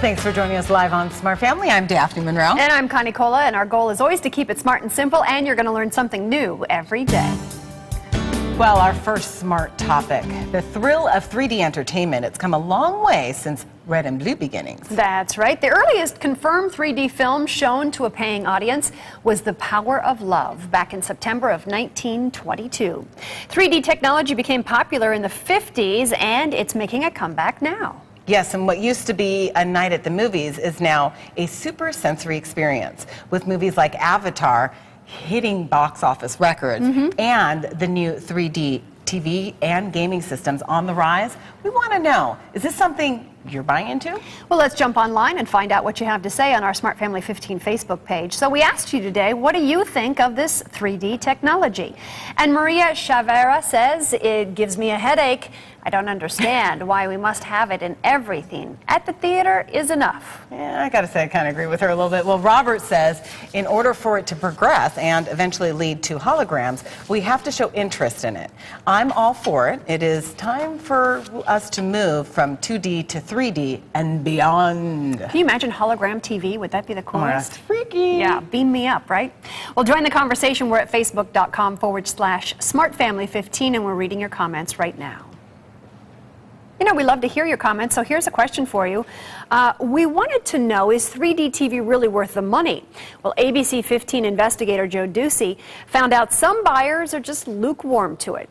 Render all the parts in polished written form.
Thanks for joining us live on Smart Family. I'm Daphne Monroe. And I'm Connie Cola, and our goal is always to keep it smart and simple, and you're going to learn something new every day. Well, our first smart topic, the thrill of 3D entertainment. It's come a long way since Red and Blue beginnings. That's right. The earliest confirmed 3D film shown to a paying audience was The Power of Love back in September of 1922. 3D technology became popular in the 50s, and it's making a comeback now. Yes, and what used to be a night at the movies is now a super sensory experience, with movies like Avatar hitting box office records and the new 3D TV and gaming systems on the rise. We want to know, is this something you're buying into? Well, let's jump online and find out what you have to say on our Smart Family 15 Facebook page. So we asked you today, what do you think of this 3D technology? And Maria Chavera says, it gives me a headache. I don't understand why we must have it in everything. At the theater is enough. Yeah, I gotta say, I kind of agree with her a little bit. Well, Robert says, in order for it to progress and eventually lead to holograms, we have to show interest in it. I'm all for it. It is time for us to move from 2D to 3D and beyond. Can you imagine hologram TV? Would that be the Oh, coolest? that's freaky. Yeah, beam me up, right? Well, join the conversation. We're at facebook.com/smartfamily15, and we're reading your comments right now. You know, we love to hear your comments, so here's a question for you. We wanted to know, is 3D TV really worth the money? Well, ABC 15 investigator Joe Ducey found out some buyers are just lukewarm to it.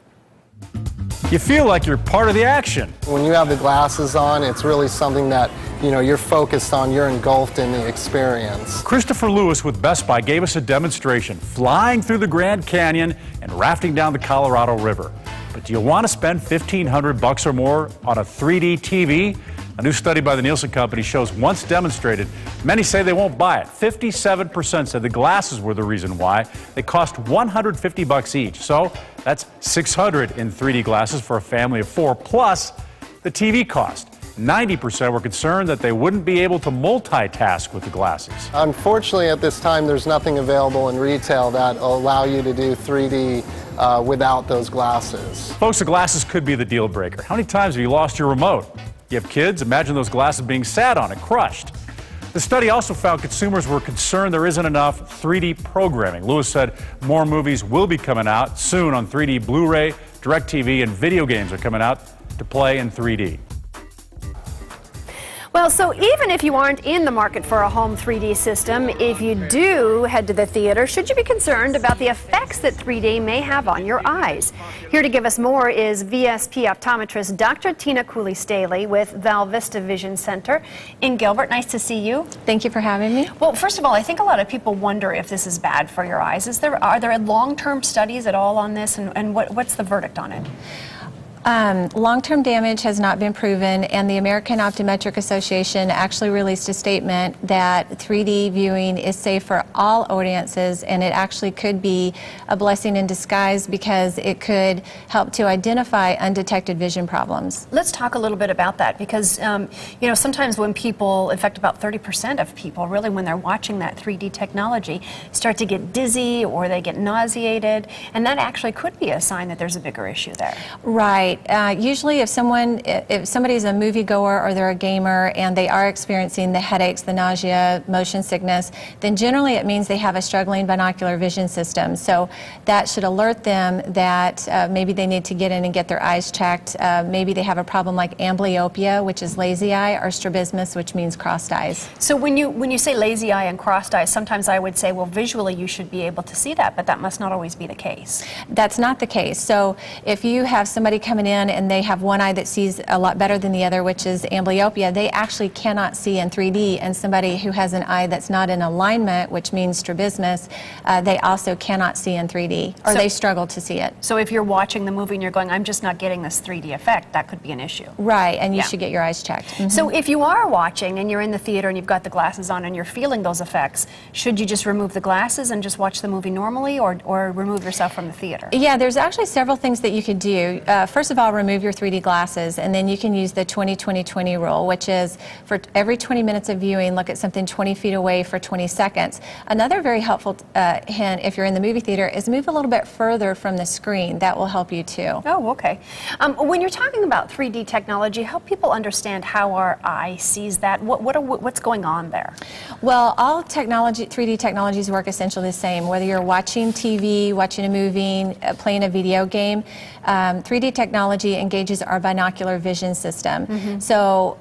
You feel like you're part of the action. When you have the glasses on, it's really something that, you know, you're focused on, you're engulfed in the experience. Christopher Lewis with Best Buy gave us a demonstration, flying through the Grand Canyon and rafting down the Colorado River. But do you want to spend $1,500 or more on a 3D TV? A new study by the Nielsen Company shows once demonstrated, many say they won't buy it. 57% said the glasses were the reason why. They cost $150 each. So that's $600 in 3D glasses for a family of 4, plus the TV cost. 90% were concerned that they wouldn't be able to multitask with the glasses. Unfortunately, at this time, there's nothing available in retail that will allow you to do 3D without those glasses. Folks, the glasses could be the deal breaker. How many times have you lost your remote? You have kids? Imagine those glasses being sat on and crushed. The study also found consumers were concerned there isn't enough 3D programming. Lewis said more movies will be coming out soon on 3D Blu-ray, DirecTV, and video games are coming out to play in 3D. Well, so even if you aren't in the market for a home 3D system, if you do head to the theater, should you be concerned about the effects that 3D may have on your eyes? Here to give us more is VSP optometrist Dr. Tina Cooley-Staley with Val Vista Vision Center in Gilbert. Nice to see you. Thank you for having me. Well, first of all, I think a lot of people wonder if this is bad for your eyes. Are there long-term studies at all on this, and what's the verdict on it? Long-term damage has not been proven, and the American Optometric Association actually released a statement that 3D viewing is safe for all audiences, and it actually could be a blessing in disguise because it could help to identify undetected vision problems. Let's talk a little bit about that because, you know, sometimes when people, in fact about 30% of people, really when they're watching that 3D technology, start to get dizzy or they get nauseated, and that actually could be a sign that there's a bigger issue there. Right. Usually if somebody's a moviegoer or they're a gamer and they are experiencing the headaches, the nausea, motion sickness, then generally it means they have a struggling binocular vision system. So that should alert them that maybe they need to get in and get their eyes checked. Maybe they have a problem like amblyopia, which is lazy eye, or strabismus, which means crossed eyes. So when you say lazy eye and crossed eyes, sometimes I would say, well, visually you should be able to see that, but that must not always be the case. That's not the case. So if you have somebody coming in and they have one eye that sees a lot better than the other, which is amblyopia, they actually cannot see in 3D, and somebody who has an eye that's not in alignment, which means strabismus, they also cannot see in 3D, or they struggle to see it. So if you're watching the movie and you're going, I'm just not getting this 3D effect, that could be an issue. Right, and you should get your eyes checked. So if you are watching and you're in the theater and you've got the glasses on and you're feeling those effects, should you just remove the glasses and just watch the movie normally, or remove yourself from the theater? Yeah, there's actually several things that you could do. First of of all, remove your 3D glasses, and then you can use the 20-20-20 rule, which is for every 20 minutes of viewing, look at something 20 feet away for 20 seconds. Another very helpful hint, if you're in the movie theater, is move a little bit further from the screen. That will help you too. Oh, okay. When you're talking about 3D technology, help people understand how our eye sees that. What's going on there? Well, all 3D technologies work essentially the same. Whether you're watching TV, watching a movie, playing a video game, 3D technology engages our binocular vision system. So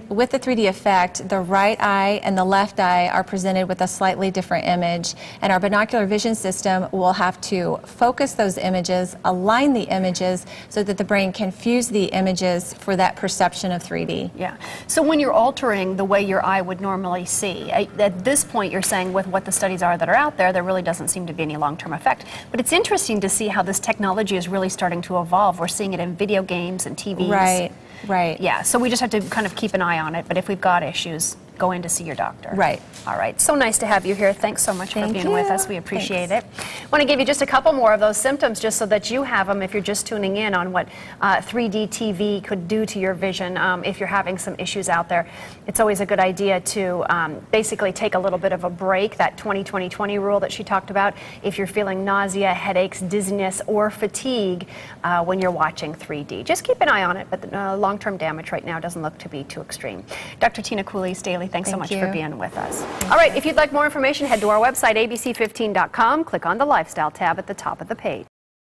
with the 3D effect, the right eye and the left eye are presented with a slightly different image, and our binocular vision system will have to focus those images, align the images so that the brain can fuse the images for that perception of 3D. Yeah. So when you're altering the way your eye would normally see, at this point you're saying with what the studies are that are out there, there really doesn't seem to be any long-term effect. But it's interesting to see how this technology is really starting to evolve. We're seeing it in video games and TVs. Right, right. Yeah, so we just have to kind of keep an eye on it, but if we've got issues, go in to see your doctor. Right. All right. So nice to have you here. Thanks so much for being with us. We appreciate it. Thanks. Want to give you just a couple more of those symptoms just so that you have them if you're just tuning in on what 3D TV could do to your vision if you're having some issues out there. It's always a good idea to basically take a little bit of a break, that 20-20-20 rule that she talked about, if you're feeling nausea, headaches, dizziness, or fatigue when you're watching 3D. Just keep an eye on it, but the long-term damage right now doesn't look to be too extreme. Dr. Tina Cooley, Staley, thanks so much for being with us. All right, if you'd like more information, head to our website, abc15.com. Click on the Lifestyle tab at the top of the page.